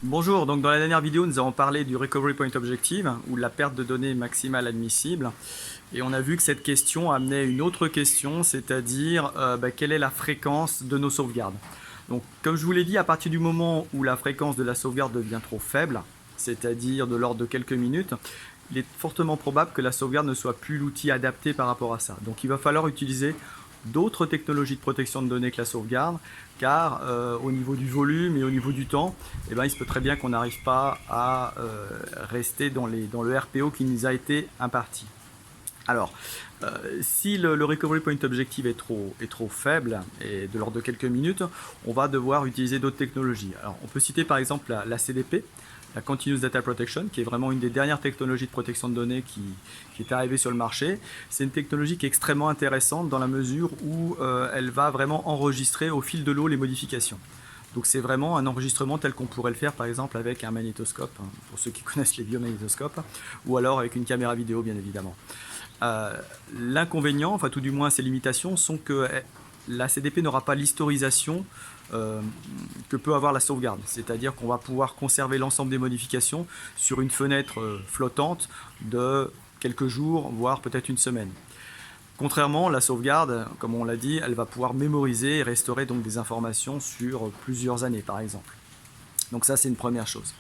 Bonjour, donc dans la dernière vidéo nous avons parlé du Recovery Point Objective ou de la perte de données maximale admissible et on a vu que cette question amenait une autre question, c'est-à-dire quelle est la fréquence de nos sauvegardes. Donc comme je vous l'ai dit, à partir du moment où la fréquence de la sauvegarde devient trop faible, c'est-à-dire de l'ordre de quelques minutes, il est fortement probable que la sauvegarde ne soit plus l'outil adapté par rapport à ça. Donc il va falloir utiliser d'autres technologies de protection de données que la sauvegarde, car au niveau du volume et au niveau du temps, il se peut très bien qu'on n'arrive pas à rester dans le RPO qui nous a été imparti. Alors, si le Recovery Point Objective est trop faible, et de l'ordre de quelques minutes, on va devoir utiliser d'autres technologies. Alors, on peut citer par exemple la CDP, la Continuous Data Protection, qui est vraiment une des dernières technologies de protection de données qui est arrivée sur le marché. C'est une technologie qui est extrêmement intéressante dans la mesure où elle va vraiment enregistrer au fil de l'eau les modifications. Donc c'est vraiment un enregistrement tel qu'on pourrait le faire par exemple avec un magnétoscope, hein, pour ceux qui connaissent les biomagnétoscopes, ou alors avec une caméra vidéo bien évidemment. L'inconvénient, enfin tout du moins ses limitations, sont que la CDP n'aura pas l'historisation que peut avoir la sauvegarde. C'est-à-dire qu'on va pouvoir conserver l'ensemble des modifications sur une fenêtre flottante de quelques jours, voire peut-être une semaine. Contrairement, la sauvegarde, comme on l'a dit, elle va pouvoir mémoriser et restaurer donc des informations sur plusieurs années par exemple. Donc ça c'est une première chose.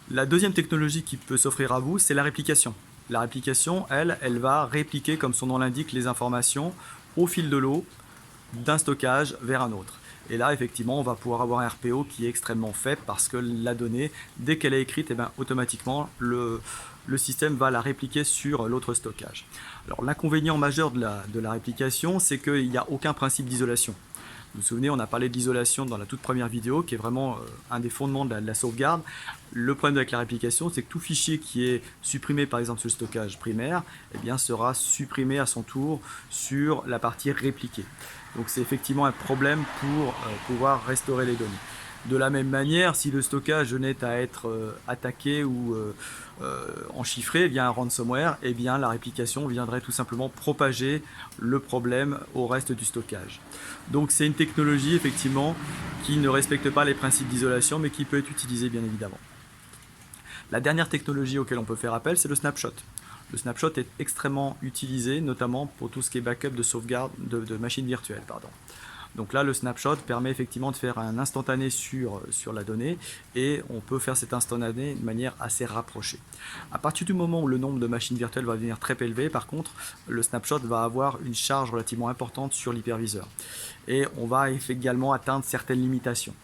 La deuxième technologie qui peut s'offrir à vous, c'est la réplication. La réplication, elle va répliquer, comme son nom l'indique, les informations au fil de l'eau d'un stockage vers un autre. Et là, effectivement, on va pouvoir avoir un RPO qui est extrêmement faible parce que la donnée, dès qu'elle est écrite, automatiquement, le système va la répliquer sur l'autre stockage. Alors, l'inconvénient majeur de la réplication, c'est qu'il n'y a aucun principe d'isolation. Vous vous souvenez, on a parlé de l'isolation dans la toute première vidéo, qui est vraiment un des fondements de la sauvegarde. Le problème avec la réplication, c'est que tout fichier qui est supprimé, par exemple sur le stockage primaire, sera supprimé à son tour sur la partie répliquée. Donc c'est effectivement un problème pour pouvoir restaurer les données. De la même manière, si le stockage venait à être attaqué ou enchiffré via un ransomware, la réplication viendrait tout simplement propager le problème au reste du stockage. Donc c'est une technologie effectivement qui ne respecte pas les principes d'isolation mais qui peut être utilisée bien évidemment. La dernière technologie auquel on peut faire appel, c'est le snapshot. Le snapshot est extrêmement utilisé, notamment pour tout ce qui est backup de sauvegarde de machines virtuelles. Donc là, le snapshot permet effectivement de faire un instantané sur la donnée et on peut faire cet instantané de manière assez rapprochée. À partir du moment où le nombre de machines virtuelles va devenir très élevé, par contre, le snapshot va avoir une charge relativement importante sur l'hyperviseur. Et on va également atteindre certaines limitations.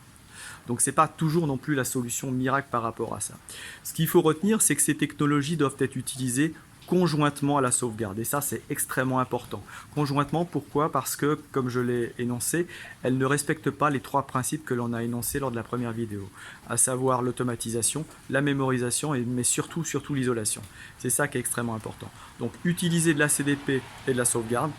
Donc ce n'est pas toujours non plus la solution miracle par rapport à ça. Ce qu'il faut retenir, c'est que ces technologies doivent être utilisées conjointement à la sauvegarde. Et ça, c'est extrêmement important. Conjointement, pourquoi? Parce que, comme je l'ai énoncé, elles ne respectent pas les trois principes que l'on a énoncés lors de la première vidéo, à savoir l'automatisation, la mémorisation, mais surtout l'isolation. C'est ça qui est extrêmement important. Donc, utiliser de la CDP et de la sauvegarde,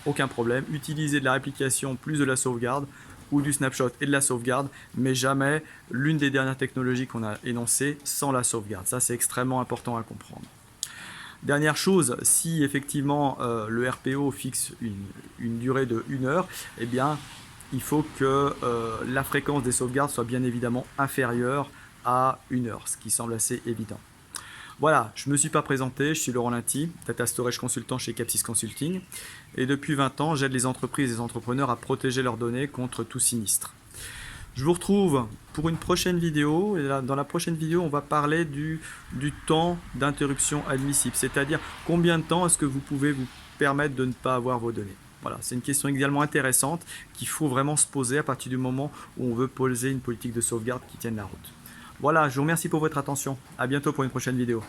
aucun problème. Utiliser de la réplication plus de la sauvegarde, ou du snapshot et de la sauvegarde, mais jamais l'une des dernières technologies qu'on a énoncées sans la sauvegarde. Ça, c'est extrêmement important à comprendre. Dernière chose, si effectivement le RPO fixe une durée de 1 heure, il faut que la fréquence des sauvegardes soit bien évidemment inférieure à 1 heure, ce qui semble assez évident. Voilà, je ne me suis pas présenté, je suis Laurent Linty, Data Storage Consultant chez Capsys Consulting. Et depuis 20 ans, j'aide les entreprises et les entrepreneurs à protéger leurs données contre tout sinistre. Je vous retrouve pour une prochaine vidéo. Et là, dans la prochaine vidéo, on va parler du temps d'interruption admissible. C'est-à-dire combien de temps est-ce que vous pouvez vous permettre de ne pas avoir vos données. Voilà, c'est une question également intéressante qu'il faut vraiment se poser à partir du moment où on veut poser une politique de sauvegarde qui tienne la route. Voilà, je vous remercie pour votre attention. À bientôt pour une prochaine vidéo.